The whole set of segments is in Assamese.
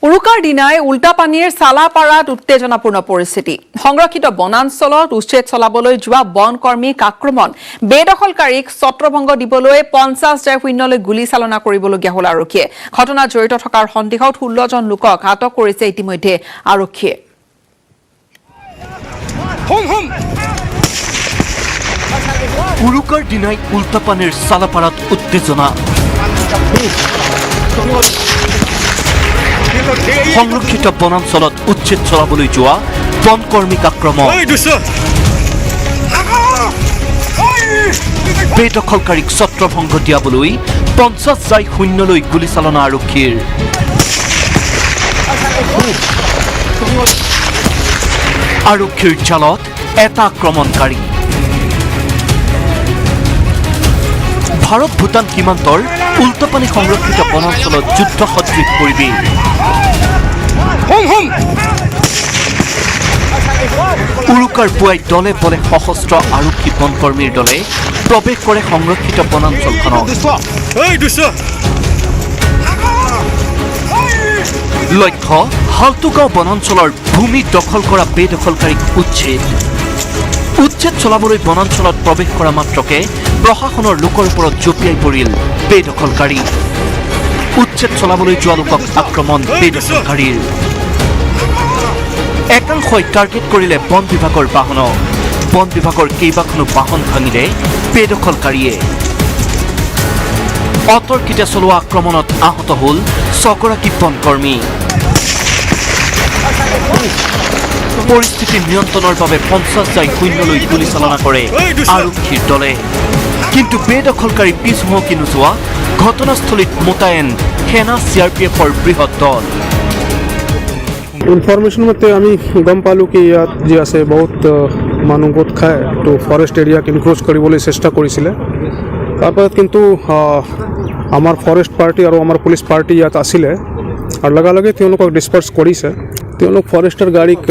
উৰুকাৰ দিনাই উল্টাপানীৰ চালাপাৰাত উত্তেজনাপূৰ্ণ পৰিস্থিতি সংৰক্ষিত বনাঞ্চলত উচ্ছেদ চলাবলৈ যোৱা বনকৰ্মীক আক্ৰমণ বেদখলকাৰীক ছত্ৰভংগ দিবলৈ 50-0লৈ গুলীচালনা কৰিবলগীয়া হ'ল আৰক্ষীয়ে ঘটনাত জড়িত থকাৰ সন্দেহত 16 জন লোকক আটক কৰিছে ইতিমধ্যে আৰক্ষীয়ে উৰুকাৰ দিনাই উল্টাপানীৰ চালাপাৰাত উত্তেজনা সংৰক্ষিত বনাঞ্চলত উচ্ছেদ চলাবলৈ যোৱা বনকৰ্মীক আক্ৰমণ বেদখলকাৰীক ছত্ৰভংগ দিয়াবলৈ 50-0লৈ গুলীচালনা আৰক্ষীৰ আৰক্ষীৰ জালত এটা আক্ৰমণকাৰী ভাৰত ভূটান সীমান্তৰ উল্টাপানী সংৰক্ষিত বনাঞ্চলত যুদ্ধ সদৃশ পৰিৱেশ উৰুকাৰ পুৱাই দলে বলে সশস্ত্ৰ আৰক্ষী বনকৰ্মীৰ দলে প্ৰৱেশ কৰে সংৰক্ষিত বনাঞ্চলখনত লক্ষ্য হালতুগাঁও বনাঞ্চলৰ ভূমি দখল কৰা বেদখলকাৰীক উচ্ছেদ চলাবলৈ বনাঞ্চলত প্ৰৱেশ কৰা মাত্ৰকে প্ৰশাসনৰ লোকৰ ওপৰত জঁপিয়াই পৰিল বেদখলকাৰী উচ্ছেদ চলাবলৈ যোৱা লোকক আক্ৰমণ বেদখলকাৰীৰ একাংশই টাৰ্গেট কৰিলে বন বিভাগৰ বাহনক বন বিভাগৰ কেইবাখনো বাহন ভাঙিলে বেদখলকাৰীয়ে অতৰ্কিতে চলোৱা আক্ৰমণত আহত হ'ল 6 গৰাকী বনকৰ্মী পৰিস্থিতি নিয়ন্ত্ৰণৰ বাবে 50-0লৈ গুলীচালনা কৰে আৰক্ষীৰ দলে কিন্তু বেদখলকাৰী পিছ হুমকি নোযোৱা ঘটনাস্থলীত মোতায়েন সেনা CRPFৰ বৃহৎ দল ইনফরমেশন মতে আমি গম পালো কি ইয়াত যে আছে বহুত মানুহ গোট খায় তো ফৰেষ্ট এৰিয়াক ইনক্ৰোচ কৰিবলৈ চেষ্টা কৰিছিলে তাৰপৰত কিন্তু আমাৰ ফৰেষ্ট পাৰ্টি আৰু আমাৰ পুলিচ পাৰ্টি ইয়াত আছিলে আৰু লগে তেওঁলোকক ডিসপাৰ্স কৰিছে তেওঁলোক ফৰেষ্টৰ গাড়ীক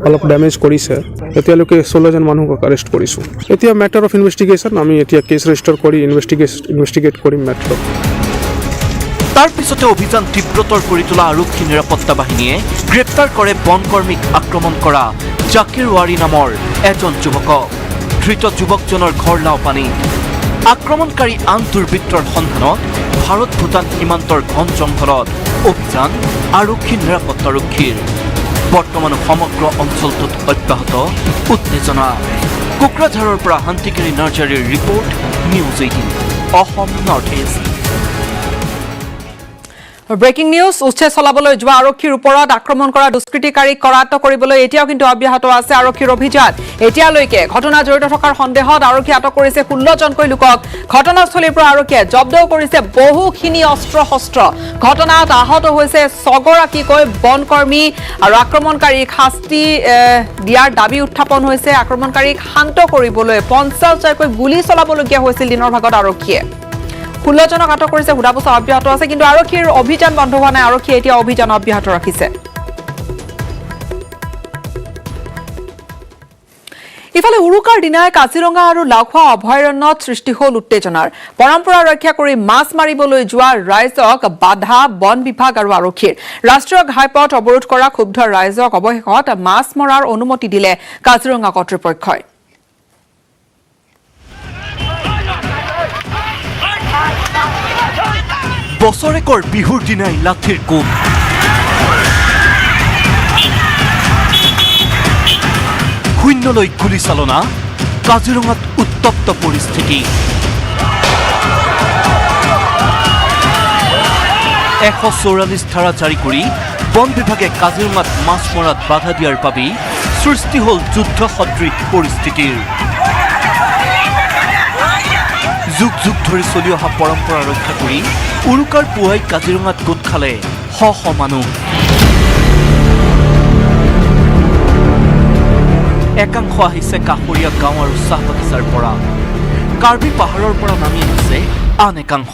অলপ ড্যামেজ কৰিছে এতিয়ালৈকে 16 জন মানুহক আৰেষ্ট কৰিছো এতিয়া ম্যাটাৰ অফ ইনভেষ্টিগেশ্যন আমি এতিয়া কেছ ৰেজিষ্টাৰ কৰি ইনভেষ্টিগেট কৰিম ম্যাটাৰ তাৰ পিছতে অভিযান তীব্ৰতৰ কৰি তোলা আৰক্ষী নিৰাপত্তা বাহিনীয়ে গ্ৰেপ্তাৰ কৰে বনকৰ্মীক আক্ৰমণ কৰা জাকিৰ ৱাৰী নামৰ এজন যুৱকক ধৃত যুৱকজনৰ ঘৰ লাওপানী আক্ৰমণকাৰী আন দুৰ্বৃত্তৰ সন্ধানত ভাৰত ভূটান সীমান্তৰ ঘন জংঘলত অভিযান আৰক্ষী নিৰাপত্তাৰক্ষীৰ বৰ্তমান সমগ্ৰ অঞ্চলটোত অব্যাহত উত্তেজনা কোকৰাঝাৰৰ পৰা শান্তিকাৰী নাৰ্জাৰীৰ report news 18 Assam north east breaking news উচ্ছেদ চলাবলৈ যোৱা আৰক্ষীৰ ওপৰত আক্ৰমণ কৰা দুষ্কৃতিকাৰীক কৰায়ত্ব কৰিবলৈ এতিয়াও কিন্তু অব্যাহত আছে আৰক্ষীৰ অভিযান এতিয়ালৈকে ঘটনা জড়িত থকাৰ সন্দেহত আৰক্ষী আটক কৰিছে 16 জনকৈ লোকক ঘটনাস্থলীৰ পৰা আৰক্ষীয়ে জব্দ কৰিছে বহুখিনি অস্ত্ৰ শস্ত্ৰ ঘটনাত আহত হৈছে 6 গৰাকীকৈ বনকৰ্মী আৰু আক্ৰমণকাৰীক শাস্তি দিয়াৰ দাবী উত্থাপন হৈছে আক্ৰমণকাৰীক শান্ত কৰিবলৈ 50-0কৈ গুলী চলাবলগীয়া হৈছিল দিনৰ ভাগত আৰক্ষীয়ে 16 জনক আটক কৰিছে হুদাপোছা অব্যাহত আছে কিন্তু আৰক্ষীৰ অভিযান বন্ধ হোৱা নাই আৰক্ষীয়ে এতিয়া অভিযান অব্যাহত ৰাখিছে ইফালে উৰুকাৰ দিনাই কাজিৰঙা আৰু লাওখোৱা অভয়াৰণ্যত সৃষ্টি হ'ল উত্তেজনাৰ পৰম্পৰা ৰক্ষা কৰি মাছ মাৰিবলৈ যোৱা ৰাইজক বাধা বন বিভাগ আৰু আৰক্ষীৰ ৰাষ্ট্ৰীয় ঘাইপথ অৱৰোধ কৰা ক্ষুব্ধ ৰাইজক অৱশেষত মাছ মৰাৰ অনুমতি দিলে কাজিৰঙা কৰ্তৃপক্ষই বছৰেকৰ বিহুৰ দিনাই লাঠিৰ কোব শূন্যলৈ গুলীচালনা কাজিৰঙাত উত্তপ্ত পৰিস্থিতি 144 ধাৰা জাৰি কৰি বন বিভাগে কাজিৰঙাত মাছ মৰাত বাধা দিয়াৰ বাবে সৃষ্টি হ'ল যুদ্ধ সদৃশ পৰিস্থিতিৰ যুগ ধৰি চলি অহা পৰম্পৰা ৰক্ষা কৰি উৰুকাৰ পুৱাই কাজিৰঙাত গোট খালে শ মানুহ একাংশ আহিছে কাষৰীয়া গাঁও আৰু চাহ বাগিচাৰ পৰা কাৰ্বি পাহাৰৰ পৰা নামি আহিছে আন একাংশ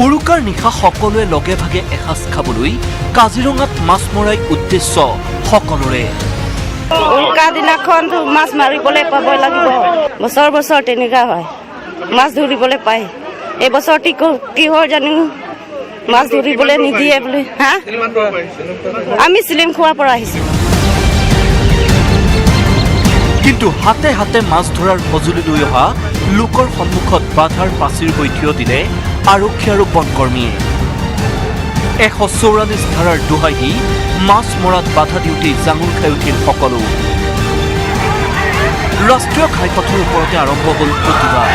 উৰুকাৰ নিশা সকলোৱে লগে ভাগে এসাঁজ খাবলৈ কাজিৰঙাত মাছ মৰাই উদ্দেশ্য সকলোৰে উৰুকা দিনাখন মাছ মাৰিবলৈ পাব লাগিব বছৰ তেনেকুৱা হয় মাছ ধৰিবলৈ পায় এইবছৰ কিহৰ জানো মাছ ধৰিবলৈ নিদিয়ে বোলে হা আমি চিলিম খোৱাৰ পৰা আহিছোঁ কিন্তু হাতে হাতে মাছ ধৰাৰ সঁজুলি লৈ অহা লোকৰ সন্মুখত বাধাৰ পাচিৰ হৈ থিয় দিলে আৰক্ষী আৰু বনকৰ্মীয়ে 144 ধাৰাৰ দোহাই দি মাছ মৰাত বাধা দিওঁতেই জাঙুল খাই উঠিল সকলো ৰাষ্ট্ৰীয় ঘাইপথৰ ওপৰতে আৰম্ভ হ'ল প্ৰতিবাদ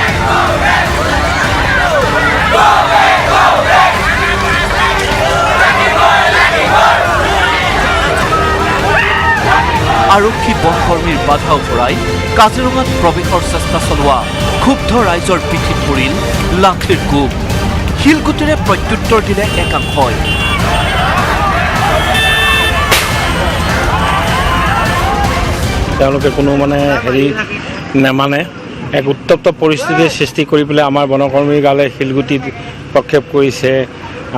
আৰক্ষী বনকৰ্মীৰ বাধা উপৰাই কাজিৰঙাত প্ৰৱেশৰ চেষ্টা চলোৱা ক্ষুব্ধ ৰাইজৰ পিঠিত পৰিল লাঠিৰ কোব শিলগুটিৰে প্ৰত্যুত্তৰ দিলে একাংশই তেওঁলোকে কোনো হেৰি নেমানে এক উত্তপ্ত পৰিস্থিতিৰ সৃষ্টি কৰি পেলাই আমাৰ বনকৰ্মীৰ গালে শিলগুটি প্ৰক্ষেপ কৰিছে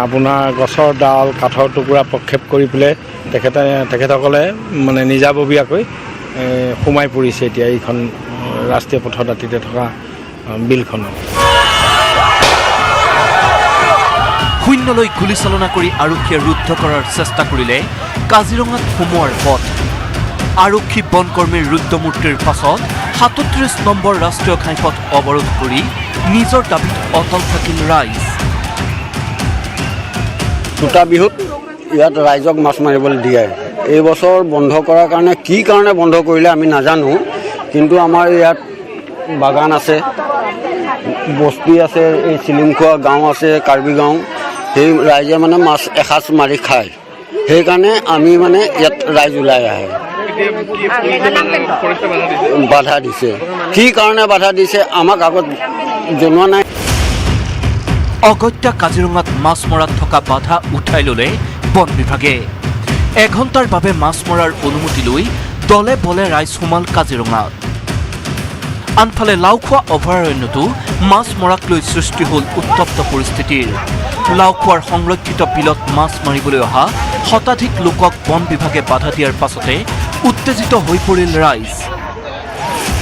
আপোনাৰ গছৰ ডাল কাঠৰ টুকুৰা প্ৰক্ষেপ কৰি পেলাই তেখেতসকলে নিজাববীয়াকৈ সোমাই পৰিছে এতিয়া এইখন ৰাষ্ট্ৰীয় পথৰ দাঁতিতে থকা বিলখনত শূন্যলৈ গুলীচালনা কৰি আৰক্ষীয়ে ৰুদ্ধ কৰাৰ চেষ্টা কৰিলে কাজিৰঙাত সোমোৱাৰ পথ আৰক্ষী বনকৰ্মীৰ ৰুদ্ৰমূৰ্তিৰ পাছত 37 নম্বৰ ৰাষ্ট্ৰীয় ঘাইপথ অৱৰোধ কৰি নিজৰ দাবীত অটল থাকিল ৰাইজ দুটা বিহুত ইয়াত ৰাইজক মাছ মাৰিবলৈ দিয়ে এই বছৰ বন্ধ কৰাৰ কাৰণে কি কাৰণে বন্ধ কৰিলে আমি নাজানো কিন্তু আমাৰ ইয়াত বাগান আছে বস্তি আছে এই চিলিমখোৱা গাঁও আছে কাৰ্বি গাঁও সেই ৰাইজে মাছ এসাঁজ মাৰি খায় সেইকাৰণে আমি ইয়াত ৰাইজ ওলাই আহে বাধা দিছে কি কাৰণে বাধা দিছে আমাক আগত জনোৱা নাই অগত্যা কাজিৰঙাত মাছ মৰাত থকা বাধা উঠাই ল'লে বন বিভাগে এঘণ্টাৰ বাবে মাছ মৰাৰ অনুমতি লৈ দলে বলে ৰাইজ সোমাল কাজিৰঙাত আনফালে লাওখোৱা অভয়াৰণ্যতো মাছ মৰাক লৈ সৃষ্টি হ'ল উত্তপ্ত পৰিস্থিতিৰ লাওখোৱাৰ সংৰক্ষিত বিলত মাছ মাৰিবলৈ অহা শতাধিক লোকক বন বিভাগে বাধা দিয়াৰ পাছতে উত্তেজিত হৈ পৰিল ৰাইজ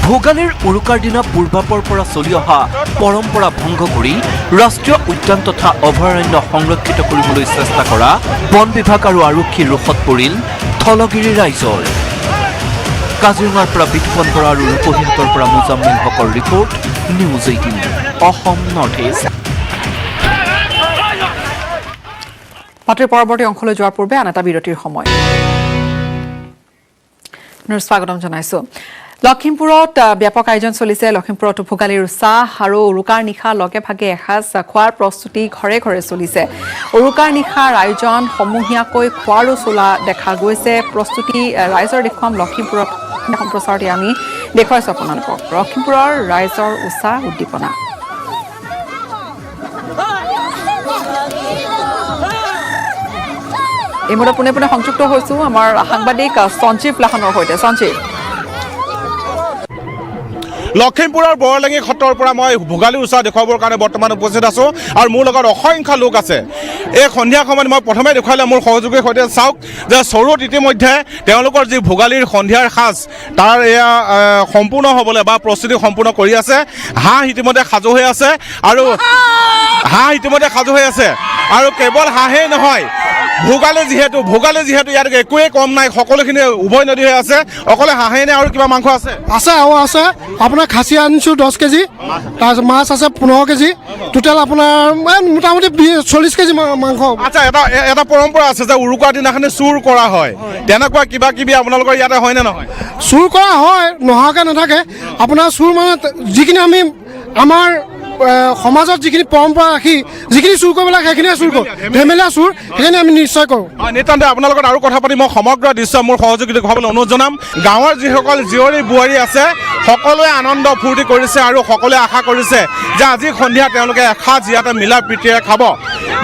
ভোগালীৰ উৰুকাৰ দিনা পূৰ্বাপৰ পৰা চলি অহা পৰম্পৰা ভংগ কৰি ৰাষ্ট্ৰীয় উদ্যান তথা অভয়াৰণ্য সংৰক্ষিত কৰিবলৈ চেষ্টা কৰা বন বিভাগ আৰু আৰক্ষীৰ ৰোষত পৰিল থলগিৰি ৰাইজৰ কাজিৰঙাৰ পৰা বিতুপন বৰা আৰু ৰূপহীহঁতৰ পৰা মুজাম্মিল হকৰ report news 18 Assam north east বাতৰিৰ পৰৱৰ্তী অংশলৈ যোৱাৰ পূৰ্বে আন এটা বিৰতিৰ সময় স্বাগতম জনাইছো লখিমপুৰত ব্যাপক আয়োজন চলিছে লখিমপুৰত ভোগালীৰ উৎসাহ আৰু উৰুকাৰ নিশা লগে ভাগে এসাঁজ খোৱাৰ প্ৰস্তুতি ঘৰে ঘৰে চলিছে উৰুকাৰ নিশাৰ আয়োজন সমূহীয়াকৈ খোৱাৰো চলা দেখা গৈছে প্ৰস্তুতি ৰাইজৰ দেখুৱাম লখিমপুৰত সম্প্ৰচাৰতে আমি দেখুৱাইছো আপোনালোকক লখিমপুৰৰ ৰাইজৰ উৎসাহ উদ্দীপনা এই মুহূৰ্তত পোনে পোনে সংযুক্ত হৈছো আমাৰ সাংবাদিক সঞ্জীৱ লাহনৰ সৈতে সঞ্জীৱ লখিমপুৰৰ বৰলেঙি সত্ৰৰ পৰা মই ভোগালী উৎসৱ দেখুৱাবৰ কাৰণে বৰ্তমান উপস্থিত আছোঁ আৰু মোৰ লগত অসংখ্য লোক আছে এই সন্ধিয়া সময়ত মই প্ৰথমে দেখুৱালে মোৰ সহযোগীৰ সৈতে চাওক যে চৰুত ইতিমধ্যে তেওঁলোকৰ যি ভোগালীৰ সন্ধিয়াৰ সাজ তাৰ এয়া সম্পূৰ্ণ হ'বলৈ বা প্ৰস্তুতি সম্পূৰ্ণ কৰি আছে হাঁহ ইতিমধ্যে সাজু হৈ আছে আৰু আৰু কেৱল হাঁহেই নহয় ভোগালী যিহেতু ইয়াত একোৱেই কম নাই সকলোখিনি উভয় নদী হৈ আছে অকলে হাঁহেই নে আৰু কিবা মাংস আছে আৰু আছে আপোনাৰ খাচী আনিছোঁ 10 কেজি তাৰপিছত মাছ আছে 15 কেজি টোটেল আপোনাৰ মোটামুটি 40 কেজি মাংস আচ্ছা এটা পৰম্পৰা আছে যে উৰুকাৰ দিনাখনি চুৰ কৰা হয় তেনেকুৱা কিবা কিবি আপোনালোকৰ ইয়াতে হয় নে নহয় চুৰ কৰা হয় নোহোৱাকৈ নাথাকে আপোনাৰ চুৰ যিখিনি আমি আমাৰ সমাজত যিখিনি পৰম্পৰা ৰাখি যিখিনি চুৰ কৰিব লাগে সেইখিনিয়ে চুৰ কৰোঁ ধেমেলীয়া চুৰ সেইখিনি আমি নিশ্চয় কৰোঁ নিতান্তে আপোনাৰ লগত আৰু কথা পাতি মই সমগ্ৰ দৃশ্য মোৰ সহযোগী দেখুৱাবলৈ অনুৰোধ জনাম গাঁৱৰ যিসকল জীয়ৰী বোৱাৰী আছে সকলোৱে আনন্দ ফূৰ্তি কৰিছে আৰু সকলোৱে আশা কৰিছে যে আজি সন্ধিয়া তেওঁলোকে এসাঁজ ইয়াতে মিলা প্ৰীতিৰে খাব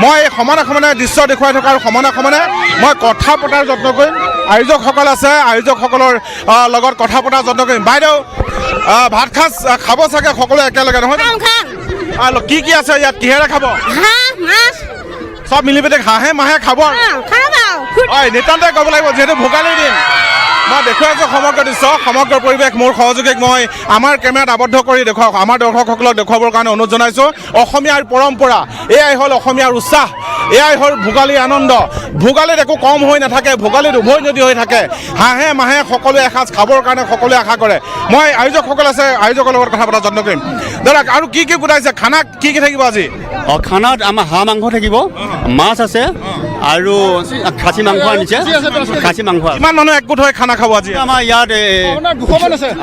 মই সমানে সমানে দৃশ্য দেখুৱাই থকা আৰু সমানে সমানে মই কথা পতাৰ যত্ন কৰিম আয়োজকসকল আছে আয়োজকসকলৰ লগত কথা পতাৰ যত্ন কৰিম বাইদেউ ভাত সাজ খাব চাগে সকলোৱে একেলগে নহয় কি কি আছে ইয়াত কিহেৰে খাব সব মিলি পেলাই হাঁহে মাহে খাব নিতান্তে ক'ব লাগিব যিহেতু ভোগালীৰ দিন মই দেখুৱাই আছোঁ সমগ্ৰ দৃশ্য, সমগ্ৰ পৰিৱেশ মোৰ সহযোগীক মই আমাৰ কেমেৰাত আবদ্ধ কৰি দেখুৱাওক, আমাৰ দৰ্শকসকলক দেখুৱাবৰ কাৰণে অনুৰোধ জনাইছোঁ। অসমীয়াৰ পৰম্পৰা, এয়াই হ'ল অসমীয়াৰ উৎসাহ, এয়াই হ'ল ভোগালীৰ আনন্দ। ভোগালীত একো কম হৈ নাথাকে, ভোগালীত উভৈনদী হৈ থাকে। হাঁহে মাহে সকলোৱে এসাঁজ খাবৰ কাৰণে সকলোৱে আশা কৰে। মই আয়োজকসকল আছে, আয়োজকৰ লগত কথা পতা যত্ন কৰিম। দাদা, আৰু কি গোটাইছে খানা, কি থাকিব আজি? খানাত আমাৰ হাঁহ মাংস থাকিব, মাছ আছে আৰু খাচী মাংস আনিছে, খাচী মাংস। কিমান মানুহ একগোট হৈ খানা খাব আজি? আমাৰ ইয়াত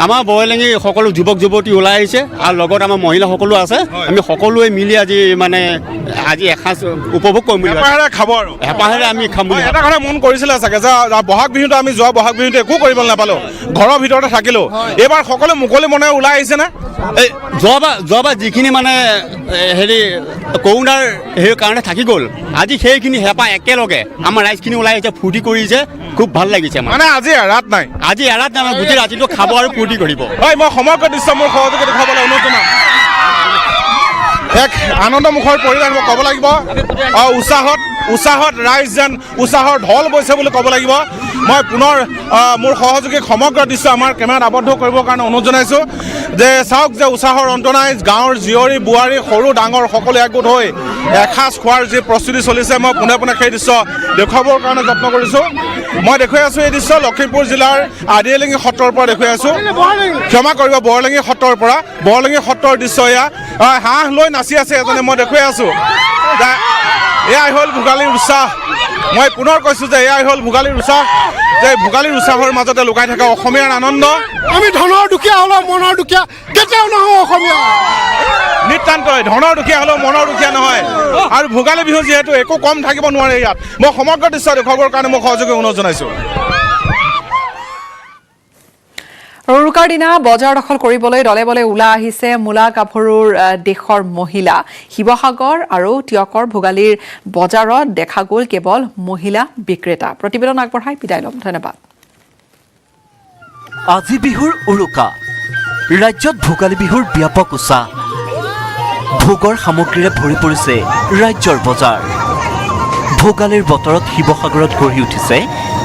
আমাৰ বৰলেঙি সকলো যুৱক যুৱতী ওলাই আহিছে আৰু লগত আমাৰ মহিলাসকলো আছে। আমি সকলোৱে মিলি আজি এসাঁজ উপভোগ কৰিম বুলি খাব আৰু হেঁপাহেৰে আমি খাম বুলি। এটা কথা মন কৰিছিলে চাগে যে বহাগ বিহুটো আমি যোৱা বহাগ বিহুটো একো কৰিবলৈ নাপালোঁ, ঘৰৰ ভিতৰতে থাকিলোঁ। এইবাৰ সকলো মুকলি মনে ওলাই আহিছে নে? এই যোৱাবাৰ যিখিনি মানে কৰোণাৰ কাৰণে থাকি গ'ল, আজি সেইখিনি হেঁপাহ একেলগে আমাৰ ৰাইজখিনি ওলাই আহিছে, ফূৰ্তি কৰিছে, খুব ভাল লাগিছে। মানে আজি এৰাত নাই, আজি এৰাত নাই, গোটেই ৰাতিটো খাব আৰু ফূৰ্তি কৰিব। হয়, মই সমগ্ৰ দৃশ্য মোৰ সহযোগী দেখুৱাবলৈ অনুৰোধ জনাম। এক আনন্দমুখৰ পৰিৱেশ মই ক'ব লাগিব। উৎসাহত ৰাইজ যেন উৎসাহৰ ঢল বৈছে বুলি ক'ব লাগিব। মই পুনৰ মোৰ সহযোগীক সমগ্ৰ দৃশ্য আমাৰ কেমেৰাত আবদ্ধ কৰিবৰ কাৰণে অনুৰোধ জনাইছোঁ যে চাওক যে উৎসাহৰ অন্ত নাই। গাঁৱৰ জীয়ৰী বোৱাৰী সৰু ডাঙৰ সকলো একগোট হৈ এসাঁজ খোৱাৰ যি প্ৰস্তুতি চলিছে, মই পোনে পোনে সেই দৃশ্য দেখুৱাবৰ কাৰণে যত্ন কৰিছোঁ। মই দেখুৱাই আছোঁ এই দৃশ্য লখিমপুৰ জিলাৰ আদিয়েলেঙি সত্ৰৰ পৰা দেখুৱাই আছোঁ। ক্ষমা কৰিব, বৰলেঙি সত্ৰৰ পৰা। বৰলেঙি সত্ৰৰ দৃশ্য এয়া। হাঁহ লৈ নাচি আছে এজনে, মই দেখুৱাই আছোঁ। এয়াই হ'ল ভোগালীৰ উৎসাহ। মই পুনৰ কৈছোঁ যে এয়াই হ'ল ভোগালীৰ উৎসাহ, যে ভোগালীৰ উৎসাহৰ মাজতে লুকাই থকা অসমীয়াৰ আনন্দ। আমি ধনৰ দুখীয়া হ'লেও মনৰ দুখীয়া কেতিয়াও নহওঁ অসমীয়া। নিতান্তই ধনৰ দুখীয়া হ'লেও মনৰ দুখীয়া নহয়। আৰু ভোগালী বিহু যিহেতু একো কম থাকিব নোৱাৰে ইয়াত। মই সমগ্ৰ দৃশ্য দেখুৱাবৰ কাৰণে মই সহযোগী অনুৰোধ জনাইছোঁ। উৰুকাৰ দিনা বজাৰ দখল কৰিবলৈ দলে বলে ওলাই আহিছে মূলা গাভৰুৰ দেশৰ মহিলা। শিৱসাগৰ আৰু টিয়কৰ ভোগালীৰ বজাৰত দেখা গ'ল কেৱল মহিলা বিক্ৰেতা। প্ৰতিবেদন আগবঢ়াই বিদায় ল'ম, ধন্যবাদ। আজি বিহুৰ উৰুকা, ৰাজ্যত ভোগালী বিহুৰ ব্যাপক উৎসাহ। ভোগৰ সামগ্ৰীৰে ভৰি পৰিছে ৰাজ্যৰ বজাৰ। ভোগালীৰ বতৰত শিৱসাগৰত গঢ়ি উঠিছে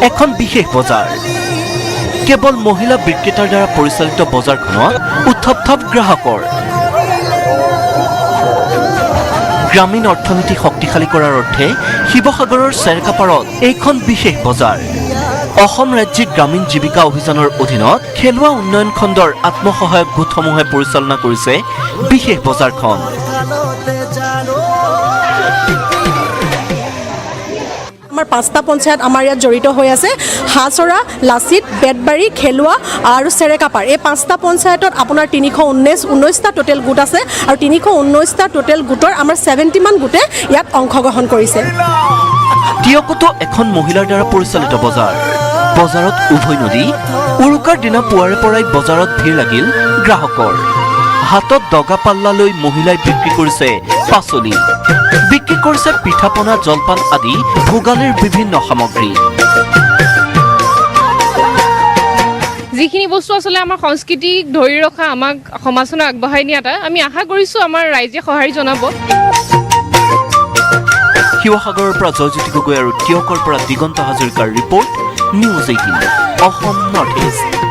এখন বিশেষ বজাৰ। কেৱল মহিলা বিক্ৰেতাৰ দ্বাৰা পৰিচালিত বজাৰখনত উত্থপ গ্ৰাহকৰ। গ্ৰামীণ অৰ্থনীতি শক্তিশালী কৰাৰ অৰ্থে শিৱসাগৰৰ চেৰকাপাৰত এইখন বিশেষ বজাৰ। অসম ৰাজ্যিক গ্ৰামীণ জীৱিকা অভিযানৰ অধীনত খেলুৱা উন্নয়ন খণ্ডৰ আত্মসহায়ক গোটসমূহে পৰিচালনা কৰিছে বিশেষ বজাৰখন। আমাৰ 5টা পঞ্চায়ত আমাৰ ইয়াত জড়িত হৈ আছে। হাঁচৰা, লাচিত, বেতবাৰী, খেলুৱা আৰু চেৰেকাপাৰ। এই 5টা পঞ্চায়তত আপোনাৰ 319টা টোটেল গোট আছে আৰু 319টা টোটেল গোটৰ আমাৰ 70 মান গোটে ইয়াত অংশগ্ৰহণ কৰিছে। টিয়কতো এখন মহিলাৰ দ্বাৰা পৰিচালিত বজাৰ। বজাৰত উভৈনদী। উৰুকাৰ দিনা পুৱাৰে পৰাই বজাৰত ভিৰ লাগিল গ্ৰাহকৰ। হাতত দগা পাল্লা লৈ মহিলাই বিক্ৰী কৰিছে পাচলি, বিক্ৰী কৰিছে পিঠা পনা, জলপান আদি ভোগালীৰ বিভিন্ন সামগ্ৰী। যিখিনি বস্তু আচলতে আমাৰ সংস্কৃতিক ধৰি ৰখা, আমাক সমাজখনক আগবঢ়াই নিয়াত আমি আশা কৰিছোঁ আমাৰ ৰাইজে সঁহাৰি জনাব। শিৱসাগৰৰ পৰা জয়জ্যোতি গগৈ আৰু টিয়কৰ পৰা দিগন্ত হাজৰিকাৰ report, news 18 Assam north east.